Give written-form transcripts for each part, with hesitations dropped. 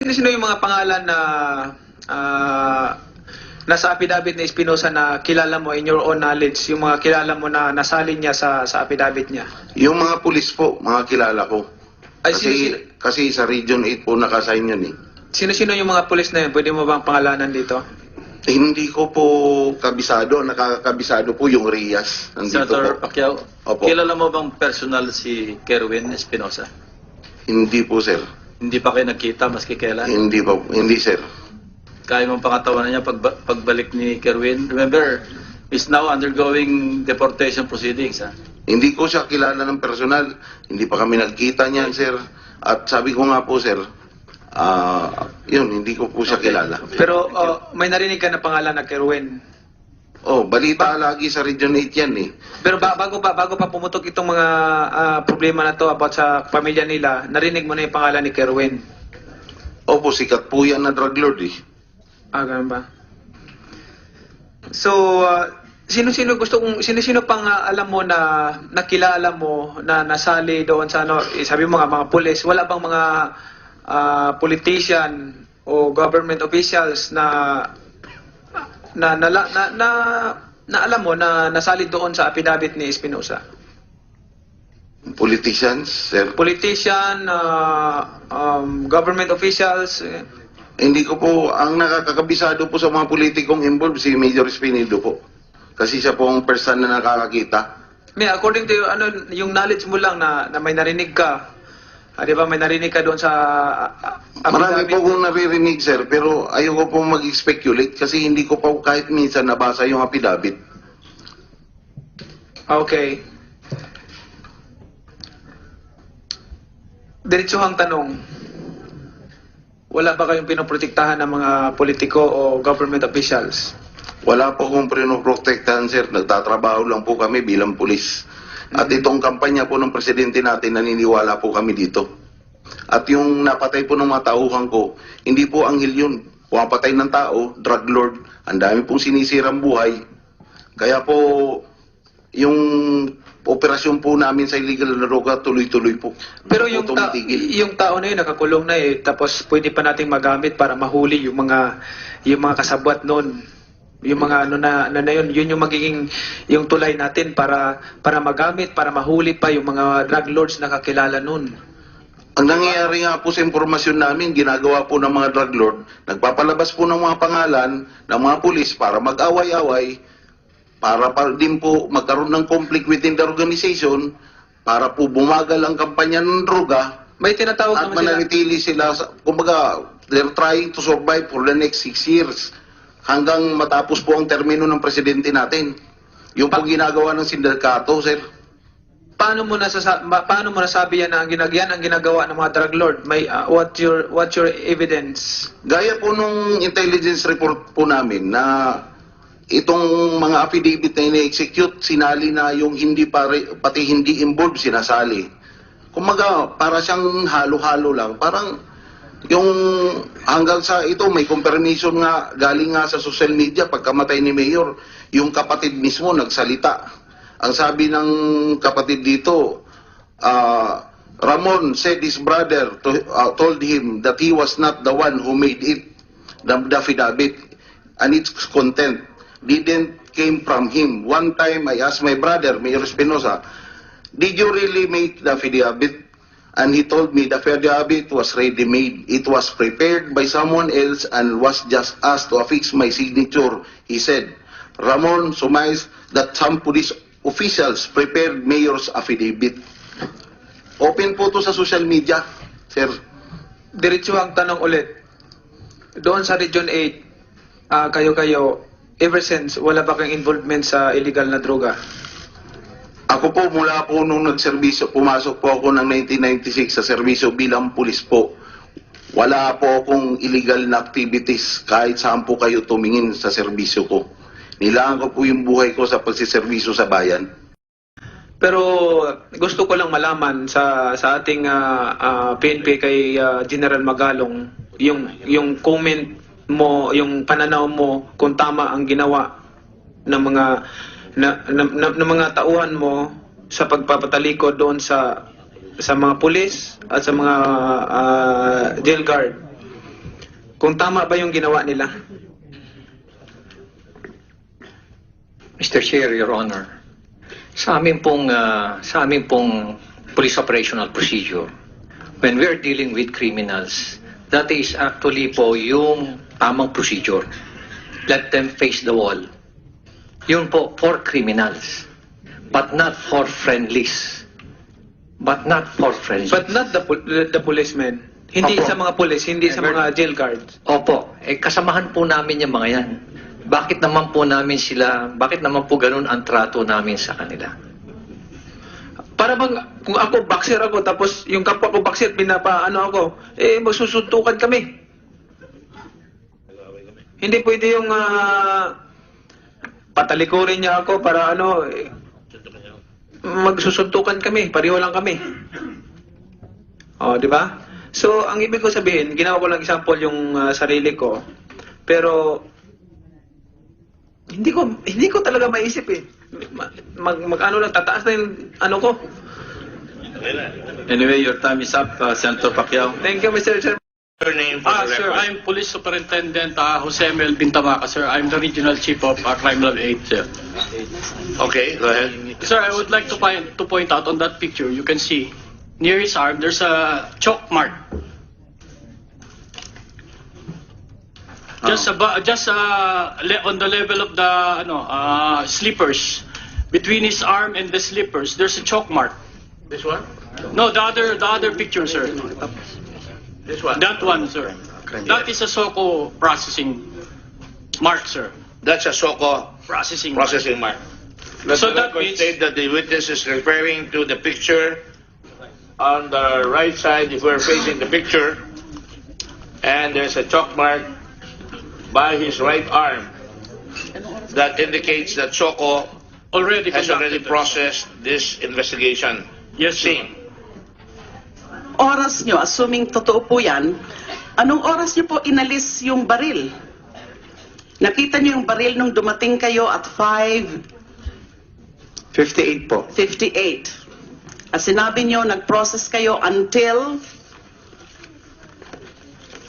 Sino yung mga pangalan na nasa affidavit ni Espinosa na kilala mo in your own knowledge, yung mga kilala mo na nasalin niya sa affidavit niya? Yung mga pulis po, mga kilala ko. Ay, Kasi sa Region 8 po nakasign yun eh. Sino-sino yung mga pulis na yun? Pwede mo bang pangalanan dito? Hindi ko po kabisado, nakakabisado po yung Rias. Nandito Senator po. Pacquiao, Opo. kilala mo bang personal si Kerwin Espinosa? Hindi po sir. Hindi pa kayo nagkita maski kailan? Hindi sir. Kaya mong pangatawanan niya pagbalik ni Kerwin? Remember, is now undergoing deportation proceedings. Ha? Hindi ko siya kilala ng personal. Hindi pa kami nagkita niyan sir. At sabi ko nga po sir, yun, hindi ko po siya kilala. Pero may narinig ka na pangalan na Kerwin. Oh, balita lagi sa Region 8 yan eh. Pero bago pa pumutok itong mga problema na to about sa pamilya nila, narinig mo na yung pangalan ni Kerwin. Opo, sikat po yan na drug lord eh. Ganun ba? So, sino-sino pang alam mo na nakilala mo na nasali doon sa ano, sabi mo mga pulis, wala bang mga politician o government officials na alam mo na nasali doon sa affidavit ni Espinosa? Politicians, sir. Politician, government officials. Hindi ko po, ang nakakabisado po sa mga politikong involved, si Major Espinedo po. Kasi siya po ang person na nakakakita. According to yung knowledge mo lang na may narinig ka, di ba may narinig ka doon sa Marami po kong naririnig, sir, pero ayoko po mag-speculate kasi hindi ko pa kahit minsan nabasa yung affidavit. Okay. Diretsuhang tanong. Wala ba kayong pinoprotektahan ng mga politiko o government officials? Wala po akong pinoprotektahan, sir. Nagtatrabaho lang po kami bilang pulis. At itong kampanya po ng presidente natin, naniniwala po kami dito. At yung napatay po ng mga tauhan ko, hindi po anghel yun. Pumapatay ng tao, drug lord, ang dami pong sinisirang buhay. Kaya po, yung operasyon po namin sa illegal na droga, tuloy-tuloy po. Pero Hindi yung, po tumitigil. yung tao na yun, nakakulong na eh, tapos pwede pa nating magamit para mahuli yung mga kasabwat noon. Yung mga yun yung magiging yung tulay natin para magamit, para mahuli pa yung mga drug lords na kakilala noon. Ang nangyayari nga po sa impormasyon namin, ginagawa po ng mga drug lord, nagpapalabas po ng mga pangalan ng mga pulis para mag-away-away, para din po magkaroon ng conflict within the organization, para po bumagal ang kampanya ng droga, May tinatawag at naman sila. mananatili sila, kumbaga, they're trying to survive for the next 6 years, hanggang matapos po ang termino ng presidente natin. Yung po ginagawa ng sindikato, sir. Paano mo nasabi yan na yan ang ginagawa ng mga drug lord? May what's your evidence? Gaya po nung intelligence report po namin na itong mga affidavit na ina-execute, sinali na yung pati hindi involved, sinasali. Kumaga, para siyang halo-halo lang. Parang yung hanggang sa ito, may confirmation nga, galing nga sa social media, pagkamatay ni Mayor, yung kapatid mismo nagsalita. Ang sabi ng kapatid dito, Ramon said his brother told him that he was not the one who made it, the affidavit, and its content didn't came from him. One time I asked my brother, Mayor Espinosa, did you really make the affidavit? And he told me the affidavit was ready-made. It was prepared by someone else and was just asked to affix my signature. He said, Ramon surmised that some police officials prepared Mayor's affidavit. Open po to sa social media, sir. Diretso ang tanong ulit. Doon sa Region 8, kayo, ever since, wala ba kayong involvement sa illegal na droga? Ako po, mula po nung nagserbisyo, pumasok po ako ng 1996 sa serbisyo bilang pulis po. Wala po akong illegal na activities kahit saan po kayo tumingin sa serbisyo ko. Nilaan ko po yung buhay ko sa pagsiservisyo sa bayan. Pero gusto ko lang malaman sa ating PNP kay General Magalong yung comment mo, yung pananaw mo kung tama ang ginawa ng mga tauhan mo sa pagpapatalikod doon sa mga pulis at sa mga jail guard. Kung tama ba yung ginawa nila. Mr. Chair, Your Honor, sa amin pong police operational procedure, when we are dealing with criminals, that is actually po yung tamang procedure. Let them face the wall. Yun po for criminals, but not for friendlies. But not for friendlies. But not the policemen. Hindi Opo. sa mga police, hindi sa mga jail guards. Opo, kasamahan po namin yung mga yan. Bakit naman po ganun ang trato namin sa kanila? Para bang, kung ako, boxer ako, tapos yung kapwa ko boxer, pinapaano ako, magsusuntukan kami. Hindi pwede yung patalikurin niya ako para magsusuntukan kami, pareho lang kami. Di ba? So, ang ibig ko sabihin, ginawa ko lang example yung sarili ko, pero hindi ko talaga maisip eh. Mag-ano lang, tataas na yung ano ko. Anyway, your time is up, Senator Pacquiao. Thank you, Mr. Chairman. Your name for the Sir, record. I'm Police Superintendent Jose Mel Bintamaca, sir. I'm the Regional Chief of Crime Lab 8, sir. Okay, go ahead. Sir, I would like to point out on that picture, you can see near his arm, there's a chalk mark. Just on the level of the slippers, between his arm and the slippers, there's a chalk mark. This one? No, the other picture, sir. This one? That one, sir. That is a SOCO processing mark, sir. That's a SOCO Processing mark. processing mark. So Let the that record means- state that the witness is referring to the picture on the right side if we're facing the picture, and there's a chalk mark by his right arm that indicates that SOCO Already has already conducted. processed this investigation. Yes, sir. Same. Oras nyo, assuming totoo po yan, anong oras nyo po inalis yung baril? Nakita nyo yung baril nung dumating kayo at 58 po. 5:58. At sinabi nyo, nag-process kayo until,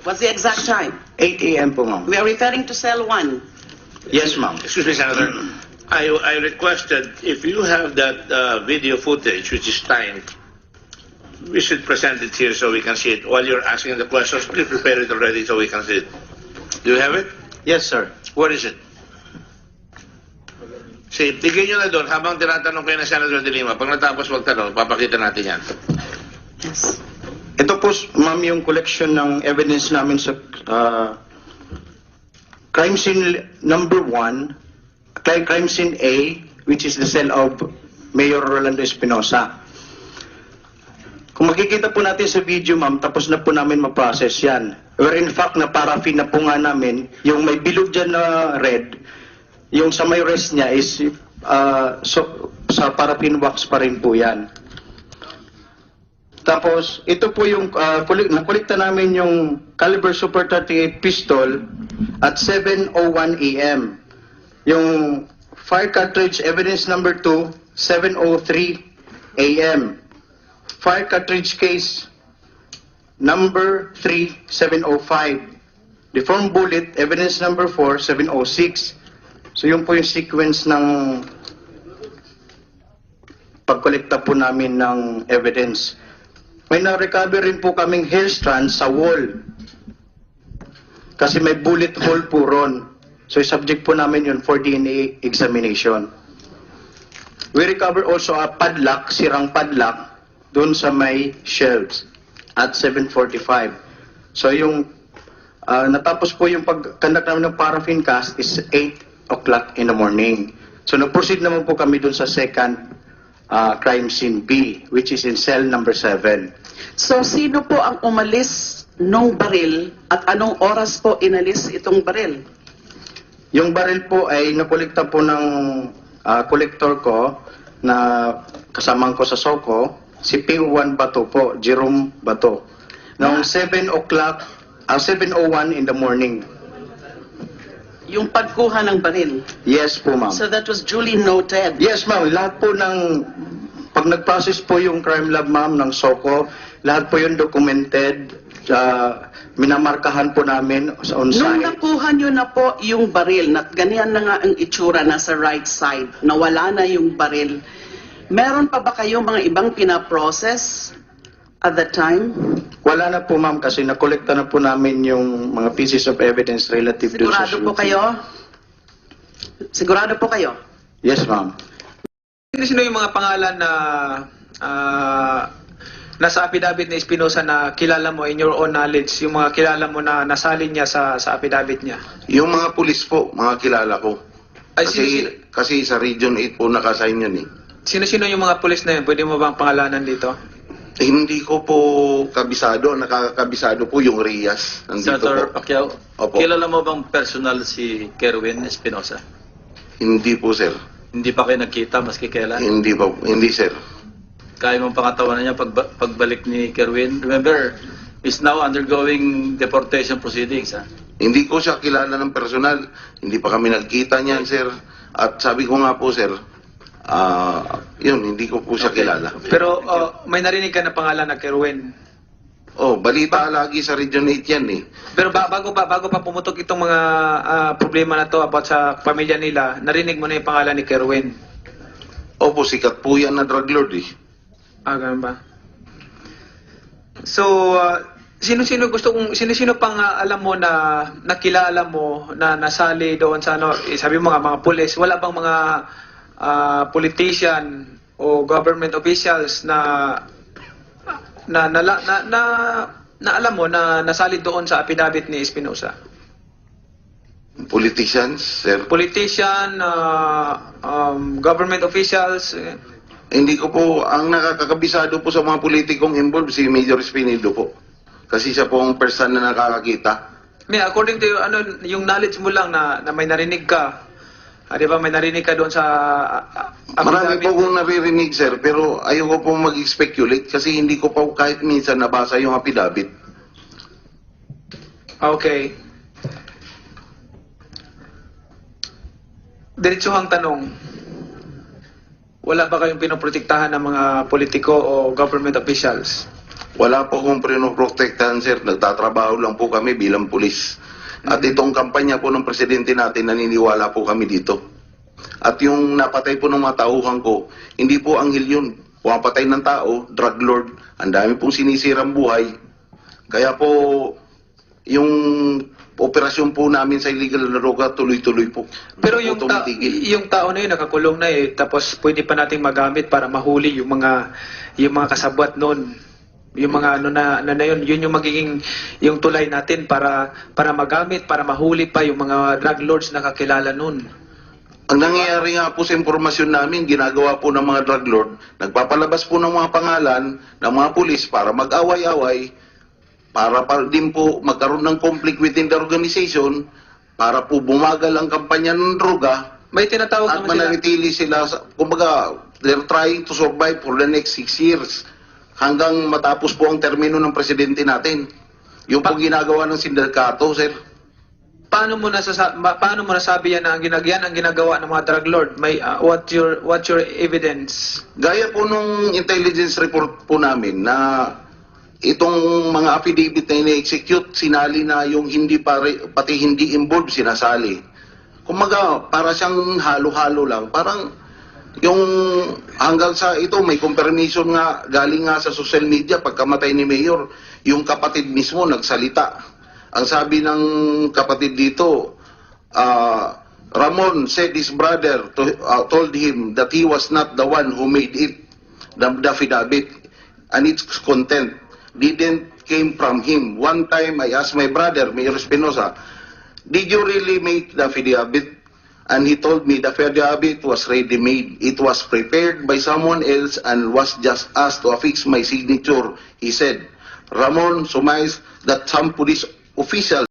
what's the exact time? 8 a.m. po, ma'am. We are referring to cell 1. Yes, ma'am. Excuse me, Senator. I requested, if you have that video footage, which is timed, we should present it here so we can see it. While you're asking the questions, please prepare it already so we can see it. Do you have it? Yes, sir. Where is it? See, bigyan nyo na doon habang tinatanong kayo na Senator De Lima. Pag natapos magtanong, papakita natin yan. Yes. Ito po, ma'am, yung collection ng evidence namin sa crime scene number 1, crime scene A, which is the cell of Mayor Rolando Espinosa. Kung makikita po natin sa video, ma'am, tapos na po namin ma-process yan. Where in fact, na paraffin na po nga namin, yung may bilog dyan na red, yung sa may rest niya is sa paraffin wax pa rin po yan. Tapos, ito po yung, nakulikta namin yung caliber Super 38 pistol at 7:01 a.m. Yung fire cartridge evidence number 2, 7:03 a.m. Fire cartridge case number 3, 7:05. Deformed bullet evidence number 4, 7:06. So yun po yung sequence ng pagkolekta po namin ng evidence. May na-recover rin po kaming hair strand sa wall. Kasi may bullet hole po ron. So subject po namin yun for DNA examination. We recover also a padlock, sirang padlock, doon sa may shelves at 7:45. So yung natapos po yung pag-conduct namin ng paraffin cast is 8 o'clock in the morning. So nag-proceed naman po kami doon sa second crime scene B, which is in cell number 7. So, sino po ang umalis nung baril at anong oras po inalis itong baril? Yung baril po ay nakolekta po ng collector ko na kasamang ko sa SOCO, si P1 Bato po, Jerome Bato. Noong 7 o'clock, 7:01 in the morning. Yung pagkuha ng baril. Yes po, ma'am. So that was duly noted. Yes, ma'am. Lahat po ng, pag nag-process po yung crime lab, ma'am, ng SOCO, lahat po yung documented minamarkahan po namin on Nung site. nakuha nyo na po yung baril, na ganyan na nga ang itsura, nasa right side, nawala na yung baril, meron pa ba kayong mga ibang pinaprocess at that time? Wala na po ma'am kasi nakolekta na po namin yung mga pieces of evidence relative to Sigurado po kayo? Sigurado po kayo? Yes ma'am. Sino yung mga pangalan na nasa affidavit ni Espinosa na kilala mo in your own knowledge, yung mga kilala mo na nasalin niya sa affidavit niya? Yung mga pulis po, mga kilala ko. Ay, Kasi sa Region 8 po nakasign yun eh. Sino-sino yung mga pulis na yun? Pwede mo bang pangalanan dito? Hindi ko po kabisado, nakakabisado po yung Rias. Nandito Senator po. Pacquiao, Opo. kilala mo bang personal si Kerwin Espinosa? Hindi po sir. Hindi pa kayo nagkita maski kailan? Hindi po, hindi sir. Kaya mong pangatawanan niya pagbalik ni Kerwin. Remember, is now undergoing deportation proceedings. Ha? Hindi ko siya kilala ng personal. Hindi pa kami nagkita niyan sir. At sabi ko nga po sir, yun, hindi ko po siya kilala. Pero may narinig ka na pangalan na Kerwin. Oh, balita lagi sa Region 8 yan eh. Pero bago pa pumutok itong mga problema na to about sa pamilya nila, narinig mo na yung pangalan ni Kerwin. Opo, sikat po yan na drug lord eh. Ganun ba? So, sino-sino pang alam mo na nakilala mo na nasali doon sa ano, sabi mo nga mga pulis, wala bang mga politician o government officials na alam mo na nasali doon sa affidavit ni Espinosa? Politicians, sir. Politician, government officials. Hindi ko po, ang nakakabisado po sa mga politikong involved, si Major Espinido po. Kasi siya po ang person na nakakakita. According to yung knowledge mo lang na may narinig ka, di ba may narinig ka doon sa Marami affidavit? po kong naririnig, sir, pero ayoko po mag-speculate kasi hindi ko pa kahit minsan nabasa yung affidavit. Okay. Diretsuhang tanong. Wala ba kayong pinoprotektahan ng mga politiko o government officials? Wala po akong pinoprotektahan, sir. Nagtatrabaho lang po kami bilang pulis. At itong kampanya po ng presidente natin, naniniwala po kami dito. At yung napatay po ng mga tauhan ko, hindi po anghel yun. Pumapatay ng tao, drug lord. Ang dami pong sinisirang buhay. Kaya po, yung operasyon po namin sa illegal na droga, tuloy-tuloy po. Pero Hindi yung, po tumitigil. yung tao na yun nakakulong na tapos pwede pa nating magamit para mahuli yung mga kasabwat noon. Yung mga yun yung magiging yung tulay natin para magamit, para mahuli pa yung mga drug lords na kakilala noon. Ang nangyayari nga po sa impormasyon namin, ginagawa po ng mga drug lord, nagpapalabas po ng mga pangalan ng mga pulis para mag-away-away, para din po magkaroon ng conflict within the organization, para po bumagal ang kampanya ng droga, May tinatawag at naman sila. mananatili sila, kumbaga, they're trying to survive for the next 6 years, hanggang matapos po ang termino ng presidente natin. Yung po ginagawa ng sindikato, sir. Paano mo nasabi yan na ang ginagawa ng mga drug lord? May what's your evidence? Gaya po nung intelligence report po namin na itong mga affidavit na ina-execute, sinali na yung pati hindi involved, sinasali. Kumaga, para siyang halo-halo lang. Parang yung hanggang sa ito, may confirmation nga, galing nga sa social media, pagkamatay ni Mayor, yung kapatid mismo nagsalita. Ang sabi ng kapatid dito, Ramon said his brother told him that he was not the one who made it, the affidavit, and its content didn't came from him. One time I asked my brother, Mayor Espinosa, did you really make the affidavit? And he told me the affidavit was ready-made. It was prepared by someone else and was just asked to affix my signature. He said, Ramon surmised that some police official